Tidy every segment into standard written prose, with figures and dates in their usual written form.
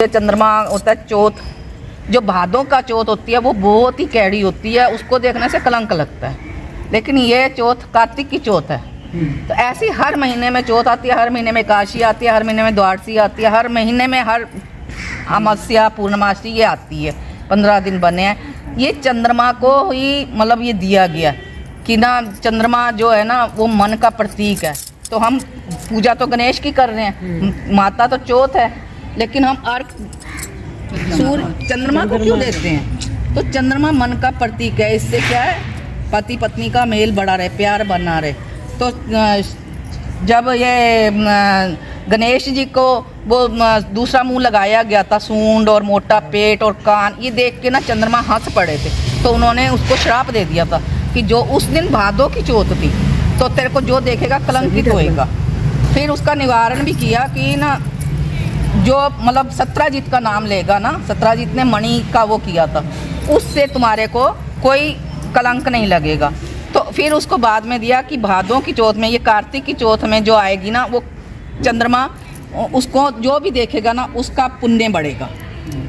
चंद्रमा होता है चौथ, जो भादों का चौथ होती है वो बहुत ही कैड़ी होती है, उसको देखने से कलंक लगता है। लेकिन ये चौथ कार्तिक की चौथ है। तो ऐसी हर महीने में चौथ आती है, हर महीने में एकादशी आती है, हर महीने में द्वादशी आती है, हर महीने में हर अमावस्या पूर्णमासी ये आती है। 15 दिन बने हैं। ये चंद्रमा को ही मतलब ये दिया गया कि ना चंद्रमा जो है ना वो मन का प्रतीक है। तो हम पूजा तो गणेश की कर रहे हैं, माता तो चौथ है, लेकिन हम अर्घ सूर्य चंद्रमा को क्यों देते हैं? तो चंद्रमा मन का प्रतीक है। इससे क्या है, पति पत्नी का मेल बढ़ा रहे, प्यार बना रहे। तो जब ये गणेश जी को वो दूसरा मुंह लगाया गया था, सूंड और मोटा पेट और कान, ये देख के ना चंद्रमा हंस पड़े थे। तो उन्होंने उसको श्राप दे दिया था कि जो उस दिन भादों की चौथ थी तो तेरे को जो देखेगा कलंकित होएगा। फिर उसका निवारण भी किया कि ना जो मतलब सत्राजीत का नाम लेगा ना, सत्राजीत ने मणि का वो किया था, उससे तुम्हारे को कोई कलंक नहीं लगेगा। तो फिर उसको बाद में दिया कि भादों की चौथ में, ये कार्तिक की चौथ में जो आएगी ना, वो चंद्रमा उसको जो भी देखेगा ना उसका पुण्य बढ़ेगा।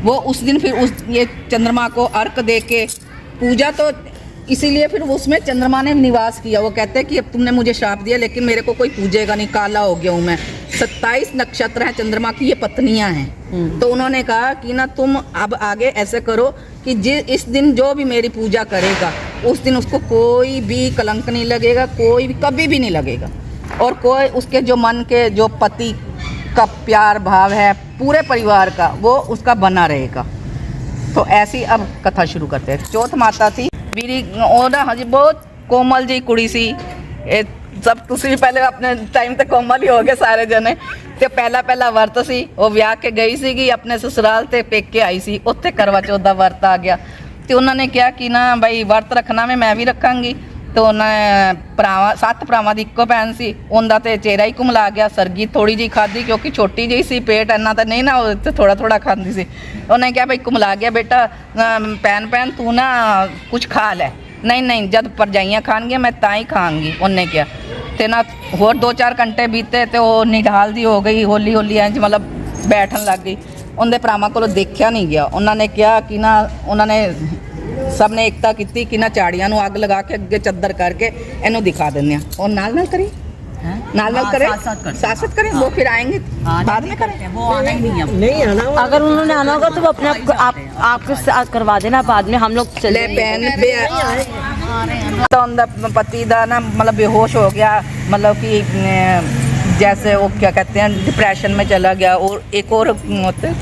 वो उस दिन फिर उस ये चंद्रमा को अर्घ दे के पूजा, तो इसीलिए फिर उसमें चंद्रमा ने निवास किया। वो कहते हैं कि अब तुमने मुझे श्राप दिया लेकिन मेरे को कोई पूजेगा नहीं, काला हो गया हूँ मैं। 27 नक्षत्र हैं चंद्रमा की, ये पत्नियां हैं। तो उन्होंने कहा कि ना तुम अब आगे ऐसे करो कि इस दिन जो भी मेरी पूजा करेगा उस दिन उसको कोई भी कलंक नहीं लगेगा, कोई भी कभी भी नहीं लगेगा। और कोई उसके जो मन के जो पति का प्यार भाव है पूरे परिवार का, वो उसका बना रहेगा। तो ऐसी अब कथा शुरू करते हैं। चौथ माता थी ਵੀਰੀ ਉਹ ਨਾ ਹਜੇ ਬਹੁਤ ਕੋਮਲ ਜੀ ਕੁੜੀ ਸੀ। ਇਹ ਸਭ ਤੁਸੀਂ ਵੀ ਪਹਿਲੇ ਆਪਣੇ ਟਾਈਮ ਤੇ ਕੋਮਲ ਹੀ ਹੋਗੇ ਸਾਰੇ ਜਣੇ। ਤੇ ਪਹਿਲਾ ਵਰਤ ਸੀ, ਉਹ ਵਿਆਹ ਕੇ ਗਈ ਸੀਗੀ ਆਪਣੇ ਸਸੁਰਾਲ ਤੇ ਪੇਕੇ ਆਈ ਸੀ, ਉੱਥੇ ਕਰਵਾ ਚੌਥ ਦਾ ਵਰਤ ਆ ਗਿਆ। ਤੇ ਉਹਨਾਂ ਨੇ ਕਿਹਾ ਕਿ ਨਾ ਬਈ ਵਰਤ ਰੱਖਣਾ ਮੈਂ ਵੀ ਰੱਖਾਂਗੀ। तो उन्हें 7 ਭਰਾਵਾਂ ਦੀ ਇੱਕੋ ਭੈਣ ਸੀ, ਉਹਦਾ ਤੇ ਚਿਹਰਾ ਹੀ ਘੁਮਲਾ ਗਿਆ। ਸਰਗੀ ਥੋੜੀ ਜਿਹੀ ਖਾਧੀ ਕਿਉਂਕਿ ਛੋਟੀ ਜਿਹੀ ਸੀ, ਪੇਟ ਇੰਨਾ ਤਾਂ ਨਹੀਂ ਨਾ, ਉਹ ਤੇ ਥੋੜਾ ਖਾਂਦੀ ਸੀ। ਉਹਨੇ ਕਿਹਾ ਬਈ ਘੁਮਲਾ ਗਿਆ ਬੇਟਾ, ਭੈਣ ਤੂੰ ਨਾ ਕੁਝ ਖਾ ਲੈ। ਨਹੀਂ ਜਦ ਭਰਜਾਈਆਂ ਖਾਣਗੀਆਂ ਮੈਂ ਤਾਂ ਹੀ ਖਾਂਗੀ, ਉਹਨੇ ਕਿਹਾ। ਤੇ ਨਾ ਹੋਰ 2-4 ਘੰਟੇ ਬੀਤੇ ਤੇ ਉਹ ਨਿਢਾਲ ਦੀ ਹੋ ਗਈ, ਹੌਲੀ ਇੰਜ ਮਤਲਬ ਬੈਠਣ ਲੱਗ ਗਈ। ਉਹਦੇ ਭਰਾਵਾਂ ਕੋਲੋਂ ਦੇਖਿਆ ਨਹੀਂ ਗਿਆ। ਉਹਨਾਂ ਨੇ ਕਿਹਾ ਕਿ ਨਾ ਉਹਨਾਂ ਨੇ सब ने एकता की कि ना झाड़ियां ਨੂੰ ਅੱਗ ਲਗਾ ਕੇ ਅੱਗੇ ਚੱਦਰ ਕਰਕੇ ਇਹਨੂੰ ਦਿਖਾ ਦਿੰਦੇ ਆ। और नाल करें साथ करें वो फिर आएंगे बाद में करें, वो आना ही नहीं आना। अगर उन्होंने आना होगा तो वो अपने आपके साथ करवा देना, बाद में हम लोग चले। पहन पे तो उनका पति दा ना मतलब बेहोश हो गया, मतलब कि जैसे वो क्या कहते हैं डिप्रेशन में चला गया। और एक और होते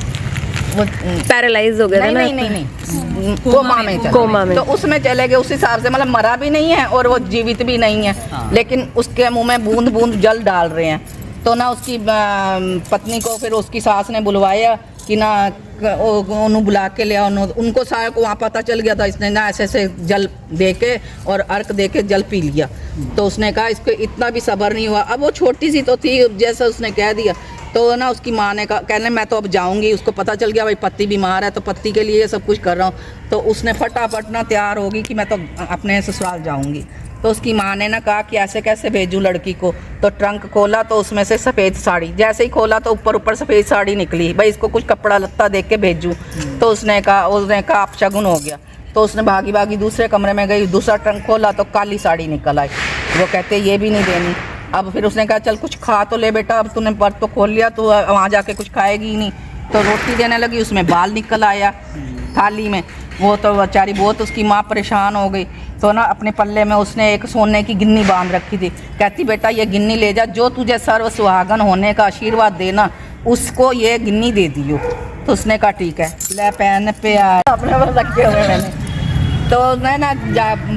वो पैरालाइज हो गया। नहीं कोमा में तो उसमें चले गए। उस हिसाब से मतलब मरा भी नहीं है और वो जीवित भी नहीं है। लेकिन उसके मुंह में बूंद जल डाल रहे हैं। तो ना उसकी पत्नी को फिर उसकी सास ने बुलवाया कि ना उन्होंने बुला के लिया। उनको सारे को वहाँ पता चल गया था। इसने ना ऐसे जल दे के और अर्क दे के जल पी लिया। तो उसने कहा इसको इतना भी सब्र नहीं हुआ। अब वो छोटी सी तो थी, जैसा उसने कह दिया। तो ना उसकी माँ ने कहा, कहने मैं तो अब जाऊंगी। उसको पता चल गया भाई पति बीमार है, तो पति के लिए सब कुछ कर रहा हूँ। तो उसने फटाफट ना तैयार होगी कि मैं तो अपने ससुराल जाऊंगी। तो उसकी माँ ने ना कहा कि ऐसे कैसे भेजूँ लड़की को। तो ट्रंक खोला तो उसमें से सफ़ेद साड़ी, जैसे ही खोला तो ऊपर सफ़ेद साड़ी निकली। भाई इसको कुछ कपड़ा लत्ता देख के भेजूँ। तो उसने कहा आप शगुन हो गया। तो उसने भागी दूसरे कमरे में गई, दूसरा ट्रंक खोला तो काली साड़ी निकल आई। वो कहते ये भी नहीं देनी। अब फिर उसने कहा चल कुछ खा तो ले बेटा, अब तूने व्रत तो खोल लिया, तो वहाँ जाके कुछ खाएगी ही नहीं। तो रोटी देने लगी, उसमें बाल निकल आया थाली में। वो तो बेचारी बहुत उसकी माँ परेशान हो गई। तो ना अपने पल्ले में उसने एक सोने की गिन्नी बांध रखी थी। कहती बेटा ये गिन्नी ले जा, जो तुझे सर्व सुहागन होने का आशीर्वाद देना उसको ये गिन्नी दे दियो। तो उसने कहा ठीक है, ले पहन पे अपने पर रखे हुए मैंने। तो मैं ना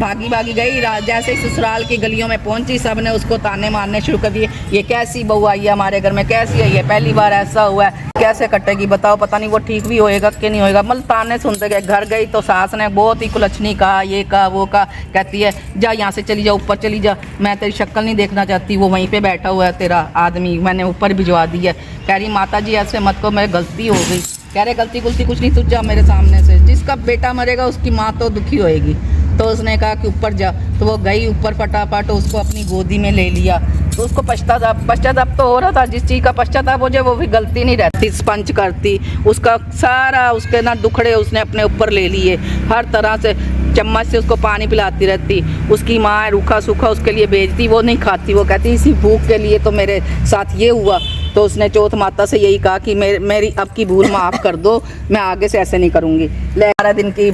भागी गई। जैसे ही ससुराल की गलियों में पहुंची, सब ने उसको ताने मारने शुरू कर दिए। ये कैसी बहू आई है हमारे घर में, कैसी है ये, पहली बार ऐसा हुआ है, कैसे कटेगी बताओ, पता नहीं वो ठीक भी होएगा कि नहीं होएगा। मतलब ताने सुनते गए। घर गई तो सास ने बहुत ही कुलच्छनी कहा, ये कहा वो कहा। कहती है जा यहाँ से चली जा, ऊपर चली जा, मैं तेरी शक्ल नहीं देखना चाहती। वो वहीं पर बैठा हुआ है तेरा आदमी, मैंने ऊपर भिजवा दी है। कह रही माता जी ऐसे मत को, मेरी गलती हो गई। कह रहे गलती कुछ नहीं, तुझ जा मेरे सामने से। जिसका बेटा मरेगा उसकी माँ तो दुखी होएगी। तो उसने कहा कि ऊपर जा, तो वो गई ऊपर फटाफट, उसको अपनी गोदी में ले लिया। तो उसको पश्चाताप तो हो रहा था, जिस चीज़ का पश्चाताप हो जाए वो भी गलती नहीं रहती। स्पंज करती, उसका सारा उसके ना दुखड़े उसने अपने ऊपर ले लिए, हर तरह से चम्मच से उसको पानी पिलाती रहती। उसकी माँ रूखा सूखा उसके लिए भेजती, वो नहीं खाती, वो कहती इसी भूख के लिए तो मेरे साथ ये हुआ। तो उसने चौथ माता से यही कहा कि मेरी अब की भूल माफ़ कर दो, मैं आगे से ऐसे नहीं करूँगी। 11 दिन की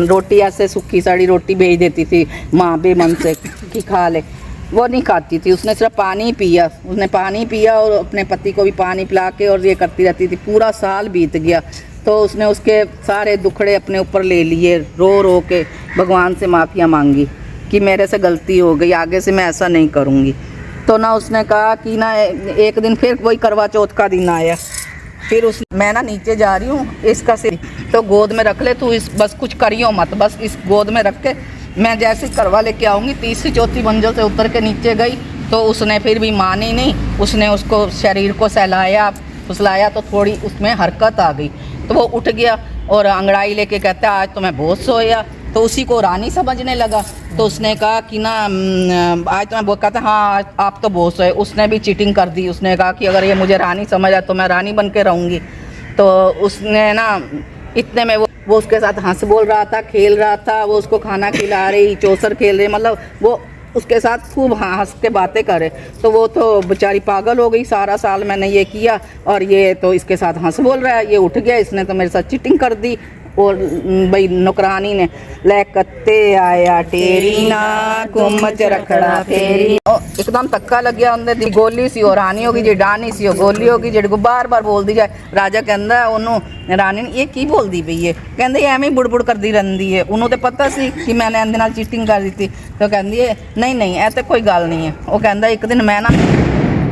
रोटी ऐसे सूखी सड़ी रोटी भेज देती थी माँ बेमन से कि खा ले, वो नहीं खाती थी। उसने सिर्फ पानी पिया, उसने पानी पिया और अपने पति को भी पानी पिला के और ये करती रहती थी। पूरा साल बीत गया, तो उसने उसके सारे दुखड़े अपने ऊपर ले लिए, रो रो के भगवान से माफ़िया मांगी कि मेरे से गलती हो गई, आगे से मैं ऐसा नहीं करूँगी। तो ना उसने कहा कि ना एक दिन फिर वही करवा चौथ का दिन आया, फिर मैं ना नीचे जा रही हूँ, इसका सिर तो गोद में रख ले तू, इस बस कुछ करियो मत, बस इस गोद में रख के मैं जैसे करवा लेके आऊँगी। तीसरी चौथी मंजिल से उतर के नीचे गई, तो उसने फिर भी मानी नहीं, उसने उसको शरीर को सहलाया फुसलाया, तो थोड़ी उसमें हरकत आ गई। तो वो उठ गया और अंगड़ाई लेके कहता है आज तो मैं बहुत सोया। तो उसी को रानी समझने लगा। तो उसने कहा कि ना आज तो मैं बहुत, कहता हाँ आप तो बहुत सोए। उसने भी चीटिंग कर दी, उसने कहा कि अगर ये मुझे रानी समझा तो मैं रानी बन के रहूँगी। तो उसने ना इतने में वो उसके साथ हंस बोल रहा था, खेल रहा था, वो उसको खाना खिला रही, चौसर खेल रही, मतलब वो उसके साथ खूब हंस के बातें करे। तो वो तो बेचारी पागल हो गई, सारा साल मैंने ये किया और ये तो इसके साथ हंस बोल रहा है, ये उठ गया, इसने तो मेरे साथ चीटिंग कर दी। और भाई नौकरानी ने ले कत्ते आया टेरी ना कुमच रखड़ा फेरी, एकदम तक्का लग गया अंदर दी गोली सी हो रानी होगी जी डानी सी हो गोली होगी जेड़ को बार बार बोल दी जाए। राजा कहंदा ओनू रानी ने ये की बोल दी पई है, कहंदे एवें बुड़बुड़ करदी रहिंदी है, उन्होंने तो पता सी कि मैंने इहदे नाल चीटिंग कर दी थी। तो कहंदी है नहीं नहीं ऐ तो कोई गल नहीं है। वो कहंदा एक दिन मैं ना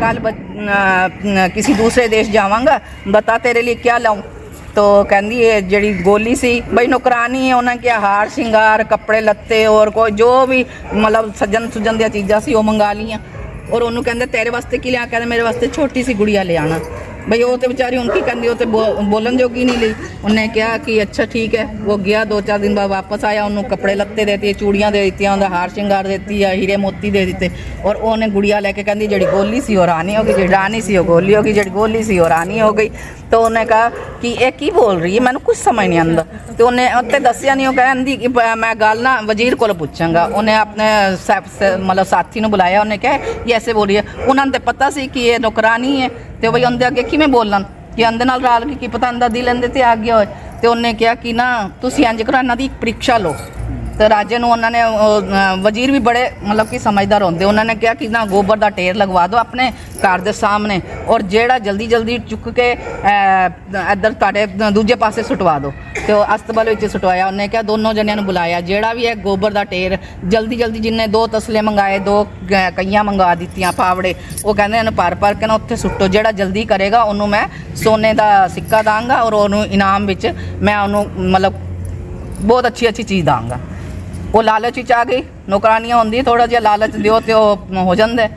कल किसी दूसरे देश जावांगा, बता तेरे लिए क्या लाऊं। तो कहंदी है जड़ी गोली सी बई नौकरानी है, उन्हें क्या हार श्रृंगार कपड़े लत्ते और कोई जो भी मतलब सज्जन सुजन दी चीज़ां सी वो मंगा लियां। और उन्होंने कहंदे तेरे वास्ते की लिया, कहंदे मेरे वास्ते छोटी सी गुड़िया ले आना। भाई वो तो बेचारी उनकी कहंदी वो तो बोलन जोगी नहीं ली। उन्हें कहा कि अच्छा ठीक है। वो गया, 2-4 दिन बाद वापस आया, उन्होंने कपड़े लत्ते देती, चूड़ियाँ दे दी, उनका हार श्रृंगार देती है, हीरे मोती दे दिते। और उन्हें गुड़िया लेके कहंदी जड़ी गोली सी और रानी हो गई, जी रानी सी हो गोली हो गई, जड़ी गोली सी और रानी हो गई। तो उन्हें कहा कि ये की बोल रही है, मैंने कुछ समझ नहीं आंदा। तो उन्हें उत्ते दसिया नहीं, कहंदी कि मैं गल ना वजीर को पूछांगा। उन्हें अपने मतलब साथी ने बुलाया, उन्हें कहा ये ऐसे बोल रही है। उन्होंने तो पता सी कि ये नौकरानी है, तो भाई उनके अगे किवें बोलन कि अंदर नाल राल के की पता अंदर दिल अंदर ते आ गया होए। तो उन्हें कहा कि ना तुसीं इंज करो, इन्हां दी एक परीक्षा लो। तो राजे नूं उन्होंने वजीर भी बड़े मतलब कि समझदार होंदे, उन्होंने कहा कि ना गोबर का ढेर लगवा दो अपने घर के सामने, और जेड़ा जल्दी जल्दी चुक के इधर तुहाडे दूजे पासे सुटवा दो। तो अस्तबल विच सुटवाया। उन्हें कहा दोनों जनियां नूं बुलाया, जेड़ा भी है गोबर का ढेर जल्दी जल्दी, जिन्हें 2 तसले मंगाए, 2 कईयां मंगा दित्तियां पावड़े, वो कहंदे इन्हूं भर के ना उत्थे सुट्टो, जेड़ा जल्दी करेगा उन्होंने मैं सोने का सिक्का दांगा और उन्होंने इनाम विच मैं उन्होंने मतलब बहुत अच्छी अच्छी चीज़ दांगा। वो लालच विच आ गई। नौकरानियां होंदी थोड़ा जिहा लालच दिओ तो हो जांदे,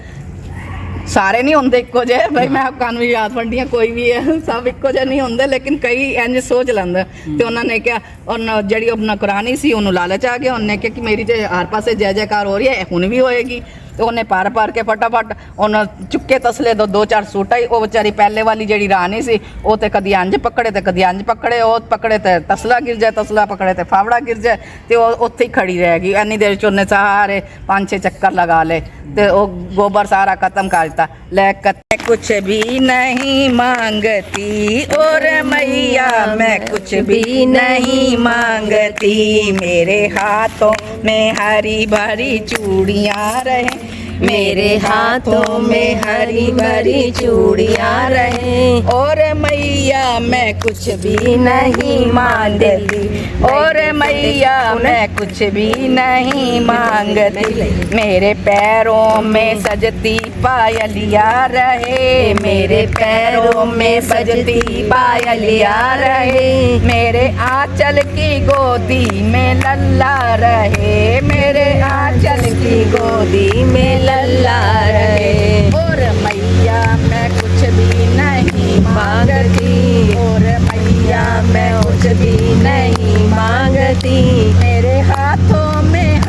सारे नहीं होंदे इक्को जे। भाई मैं कान भी याद फंडियां कोई भी है, सब इक्को जे नहीं होंदे, लेकिन कई इंज सोच लैंदे। तो उन्होंने क्या, और जड़ी नौकरानी सी उन्होंने लालच आ गया। उन्हें कहा कि मेरी तो हर पासे जय जयकार हो रही है, हुण भी होएगी। तो उन्हें पार के फटाफट उन्हें चुके तसले 2-4 सूट आई। वो बेचारी पहले वाली जड़ी रानी सी, वो तो कदी अंज पकड़े तो कदी अंज पकड़े, वो पकड़े तो तसला गिर जाए, तसला पकड़े तो फावड़ा गिर जाए, तो उत्थे ही खड़ी रहेगी। इन्नी देर च उन्हें सारे 5-6 चक्कर लगा ले, तो वो गोबर सारा खत्म कर दिता। ले कुछ भी नहीं मांगती और मैया मैं कुछ भी नहीं मांगती, मेरे हाथों में हरी भरी चूड़ियाँ रहे, मेरे हाथों में हरी भरी चूड़ियाँ रहे, और मैया मैं कुछ भी नहीं मांगती, और मैया मैं कुछ भी नहीं मांगती, मेरे पैरों में सजती पायलिया रहे, मेरे पैरों में सजती पायलिया रहे, मेरे आंचल की गोदी में लल्ला रहे, मेरे आंचल की गोदी में लल्ला रहे, और मैया मैं कुछ भी नहीं मांगती, और मैया मैं कुछ भी नहीं मांगती, मेरे हाथों में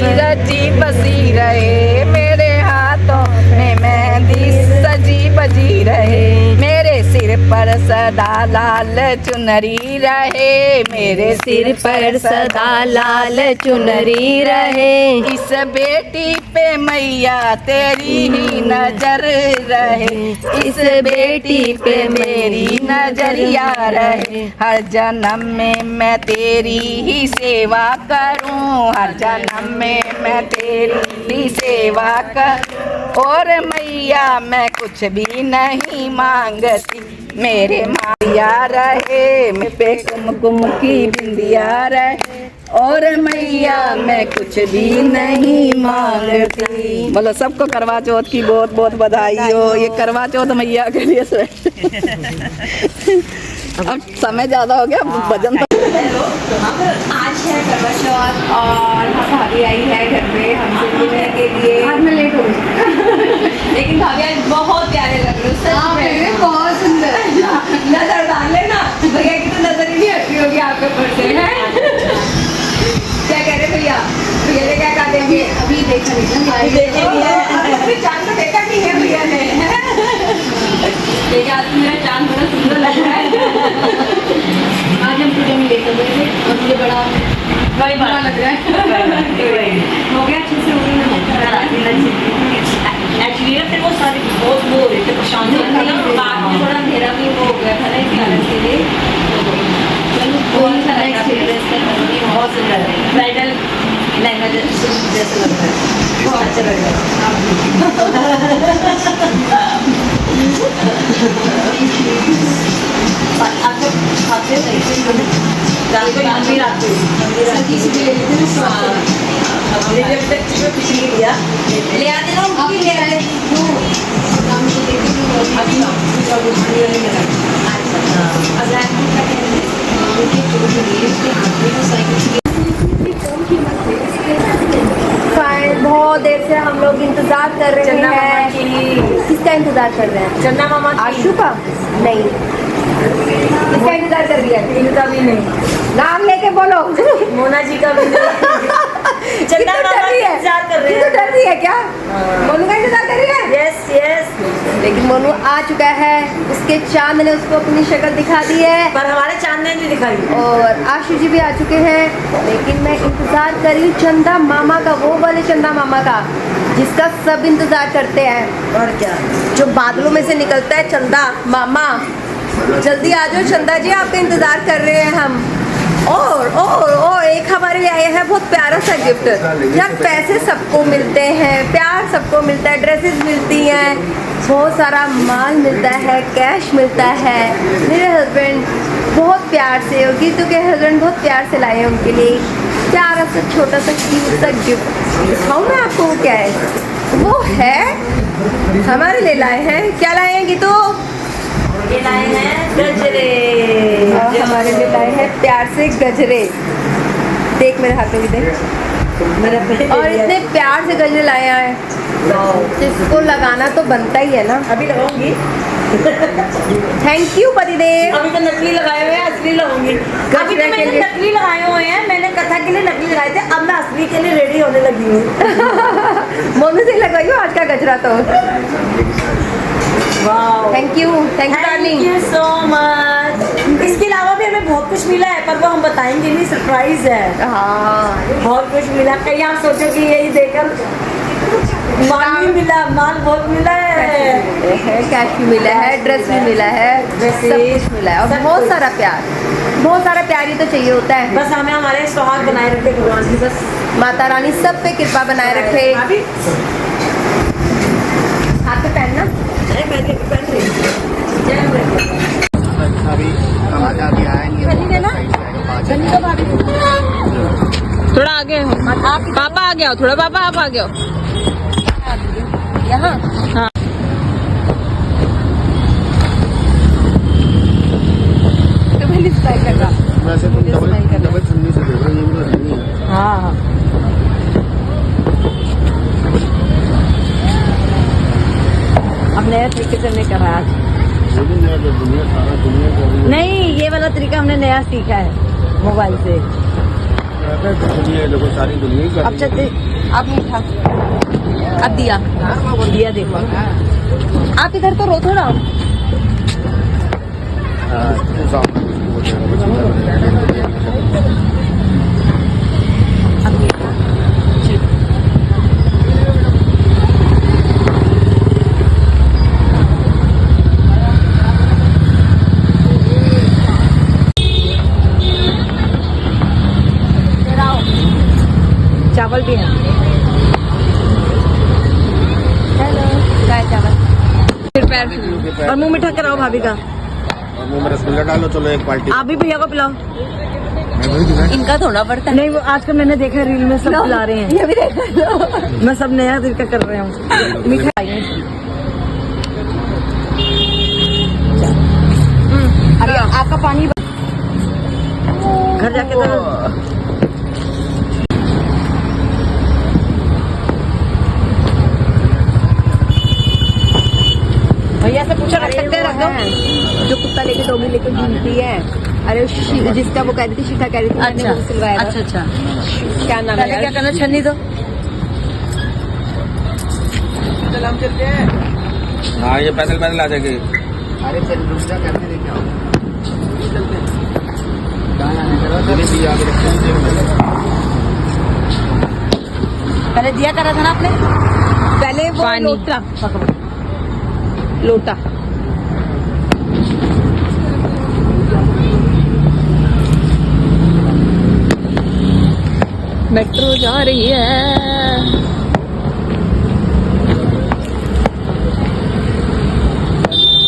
रची बसी रहे, मेरे हाथों में मेहंदी सजी बजी रहे, मेरे सिर पर सदा लाल चुनरी रहे, मेरे सिर पर सदा लाल चुनरी रहे, इस बेटी पे मैया तेरी ही नजर रहे, इस बेटी पे मेरी नजरिया रहे, हर जन्म में मैं तेरी ही सेवा करूं, हर जन्म में मैं तेरी ही सेवा कर, और मैया मैं कुछ भी नहीं मांगती, मेरे माया रहे, मैं पे कुमकुम की बिंदिया रहे, और मैया मैं कुछ भी नहीं मांगती। बोलो सबको करवा चौथ की बहुत बहुत बधाई हो। ये करवा चौथ मैया के लिए अब समय ज्यादा हो गया, भजन आज है करवा चौथ और भाभी आई है घर पे हमसे मिलने के लिए। आज मैं लेट हो गई लेकिन भाभी आज बहुत प्यारे लग रहे हो, बहुत सुंदर। नजर डाल लेना भैया की तो नजर ही नहीं हटती होगी आपके ऊपर से, है क्या कह रहे भैया? भैया ने क्या कहा? देंगे अभी देखेंगे चांद तो देखा नहीं है भैया ने, लेकिन आज मेरा चांद बड़ा सुंदर लग रहा है। आज हम पूजा में लेकर गए थे और मुझे बड़ा बुरा लग रहा है। हो गया अच्छे से, हो गई एक्चुअली ना फिर वो सारे बहुत वो हो रहे थे, परेशान थे ना, बाद में थोड़ा अंधेरा भी वो हो गया था ना इस कारण के लिए। बहुत अच्छा लग रहा है, बहुत सुंदर है, ब्राइडल लहंगा जैसा लग रहा है, बहुत अच्छा लग रहा है। आपको खाते ले आते ना ले आए बहुत देर से हम लोग इंतजार कर रहे हैं। किसका इंतजार कर रहे हैं? चन्ना मामा आशु का? नहीं, किसका इंतजार कर रही है? इनका भी नहीं। नाम लेके बोलो। मोना जी का भी नहीं। चन्ना मामा इंतजार कर रहे हैं। डर रही है क्या? मोनू का इंतजार कर रही है? Yes yes. लेकिन मोनू आ चुका है, उसके चांद ने उसको अपनी शक्ल दिखा दी है, पर हमारे चांद ने नहीं दिखाई। और आशु जी भी आ चुके हैं, लेकिन मैं इंतजार कर रही हूँ चंदा मामा का, वो वाले चंदा मामा का जिसका सब इंतजार करते हैं। और क्या, जो बादलों में से निकलता है चंदा मामा। जल्दी आ जाओ चंदा जी, आपका इंतजार कर रहे हैं हम। और एक हमारे लिए आया है बहुत प्यारा सा गिफ्ट। यार पैसे सबको मिलते हैं, प्यार सबको मिलता है, ड्रेसेस मिलती हैं, बहुत सारा माल मिलता है, कैश मिलता है। मेरे हस्बैंड बहुत प्यार से, और गीतू के हस्बैंड बहुत प्यार से लाए हैं उनके लिए प्यारा सा छोटा सा क्यूट सा गिफ्ट। दिखाऊँ मैं आपको वो क्या है? वो है हमारे लिए लाए हैं। क्या लाए हैं गीतू? ये लाए हैं गजरे। हमारे लिए लाए हैं प्यार से गजरे। देख मेरे हाथ में भी देख। और इतने प्यार से गजरे लाए हैं, जिसको लगाना तो बनता ही है ना। अभी लगाऊंगी। थैंक यू पतिदेव। अभी तो नकली लगाए हुए हैं, असली लगाऊंगी। अभी तो मैंने नकली लगाए हुए हैं, मैंने कथा के लिए नकली लगाए थे, अब मैं असली के लिए रेडी होने लगी हूँ। मोनू से लगाई हो आज का गजरा तो। Thank you darling, thank you so much. इसके अलावा भी हमें बहुत कुछ मिला है, पर वो हम बताएंगे नहीं, सरप्राइज है। हाँ बहुत कुछ मिला, कहीं आप सोचो कि यही देखकर माल भी मिला, माल बहुत मिला है, कैश भी मिला है, ड्रेस भी मिला है, सब कुछ मिला है, और बहुत सारा प्यार ही तो चाहिए होता है। बस हमें हमारे सुहाग बनाए रखे भगवान की, बस माता रानी सब पे कृपा बनाए रखे। हाथ पे पहनना थोड़ा आगे पापा आ गया हो, थोड़ा पापा आप आ गया हो यहाँ। हाँ वैसे तुम डबल चुन्नी से देख रहे हो, ये नहीं है। हाँ अब नया तरीके से हमने करा आज। ये भी नया कर दुनिया, सारा दुनिया कर रही है। नहीं, ये वाला तरीका हमने नया सीखा है मोबाइल से। दुनिया देखो, सारी दुनिया ही कर अब रही है। चलते, अब मीठा, अब दिया दिया देखो। आप इधर तो रो थोड़ा। हाँ, तो सामने वो देखो, अब मीठा, चावल भी है। हेलो, क्या है चावल? फिर पैर और मुंह मीठा कराओ भाभी का। और मुंह में रसगुल्ला डालो, चलो एक पार्टी। आप भी भैया को पिलाओ। मैं वही दूंगा। इनका थोड़ा पड़ता है। नहीं, वो आजकल मैंने देखा रील में सब पिला रहे हैं। ये भी देखा मैं सब नया तरीका कर रहे हूँ। मीठा अरे आपका पानी घर जाके करो। भैया से पूछो, रख सकते हैं? रख दो। जो कुत्ता लेके डोगी लेके घूमती है, अरे जिसका वो कह रही थी, शीता कह रही थी, मैंने वो सिलवाया था। अच्छा क्या नाम पहले है क्या करना, छन्नी दो। हाँ, ये पैदल पैदल आ जाएंगे। अरे चल दूसरा करके लेके आओ। जलेबी आगे रखते हैं जेब में। पहले दिया करा था ना आपने, पहले वो पानी। लोटा लोटा। मेट्रो जा रही है।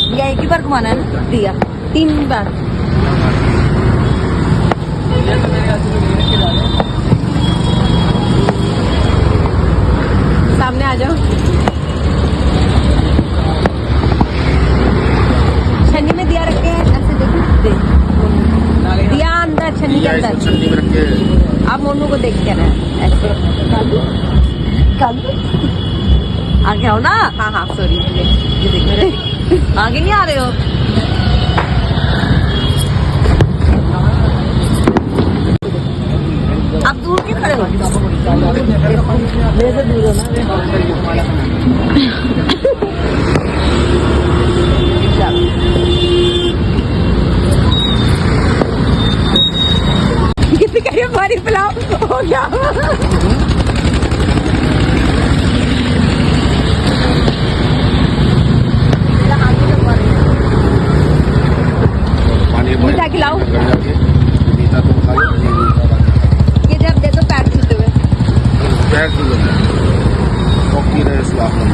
दिया एक ही बार घुमाना है ना? दिया 3 बार। सामने आ जाओ। छन्नी में दिया रखे हैं, ऐसे देखो, देख दिया अंदर, छन्नी के अंदर। छन्नी में रख के आप मोनू को देख के ना ऐसे आगे आओ ना। हाँ हाँ सॉरी, ये देख मेरे आगे नहीं आ रहे हो। आप दूर क्यों खड़े हो? मेरे से दूर हो ना। किसी कह रही है पानी पिलाओ, हो गया। पानी मीठा खिलाओ। मीठा तुम खा लो। ये जब देखो पैर छूते हुए। पैर छू लो, पी रहे स्वाद में।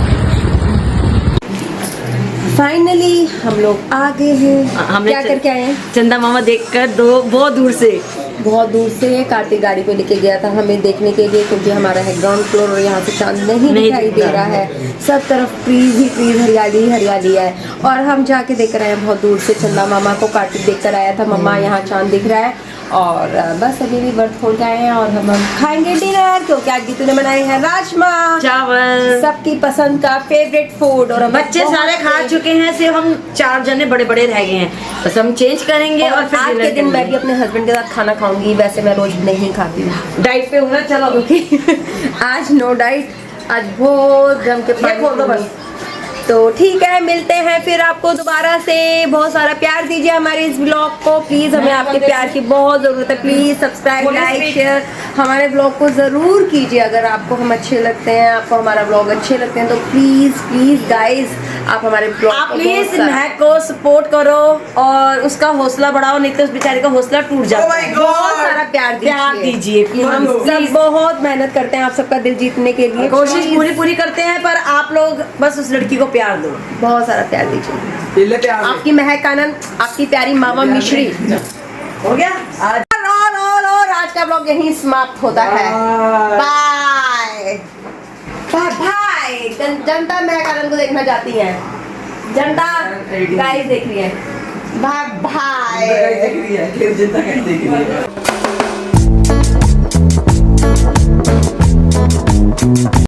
फाइनली हम लोग आ गए हैं। हमने क्या करके आए हैं? चंदा मामा देखकर बहुत दूर से बहुत दूर से कार्तिक गाड़ी पे लेके गया था हमें देखने के लिए, क्योंकि हमारा है ग्राउंड फ्लोर और यहाँ से चांद नहीं दिखाई दे रहा है। सब तरफ ट्रीज ही ट्रीज, हरियाली ही हरियाली है। और हम जाके देख रहे हैं बहुत दूर से। चंदा मामा को कार्तिक देख कर आया था, मम्मा यहाँ चांद दिख रहा है। और बस अभी भी व्रत खोल के आए हैं और हम खाएंगे डिनर, क्योंकि आज गीतू ने बनाए हैं राजमा चावल, सबकी पसंद का फेवरेट फूड। और बच्चे सारे खा चुके हैं, सिर्फ हम 4 जने बड़े बड़े रह गए हैं। बस हम चेंज करेंगे और फिर आज के दिन मैं भी अपने हस्बैंड के साथ खाना खाऊंगी। वैसे मैं रोज नहीं खाती हूँ, डाइट पे हूँ ना। चलो आज नो डाइट, आज बहुत जम के ये खोल दो बस। तो ठीक है, मिलते हैं फिर आपको दोबारा से। बहुत सारा प्यार दीजिए हमारे इस ब्लॉग को प्लीज, हमें आपके प्यार की बहुत जरूरत है। प्लीज सब्सक्राइब, लाइक, शेयर हमारे ब्लॉग को जरूर कीजिए। अगर आपको हम अच्छे लगते हैं, आपको हमारा ब्लॉग अच्छे लगते हैं, तो प्लीज प्लीज गाइज आप हमारे ब्लॉग आप प्लीज महक को सपोर्ट करो और उसका हौसला बढ़ाओ, नहीं तो उस बेचारे का हौसला टूट जाता है। बहुत सारा प्यार दीजिए प्लीज। हम सब बहुत मेहनत करते हैं आप सबका दिल जीतने के लिए। कोशिश पूरी करते हैं, पर आप लोग बस उस लड़की को प्यार दो, बहुत सारा प्यार दीजिए। आपकी महक आनंद, आपकी प्यारी मामा मिश्री। हो गया आज। और आज का ब्लॉग यहीं समाप्त होता है। Bye bye bye. जनता महक आनंद को देखना चाहती है, जनता गाइस देख रही है। Bye bye. जनता कैसे देख रही है?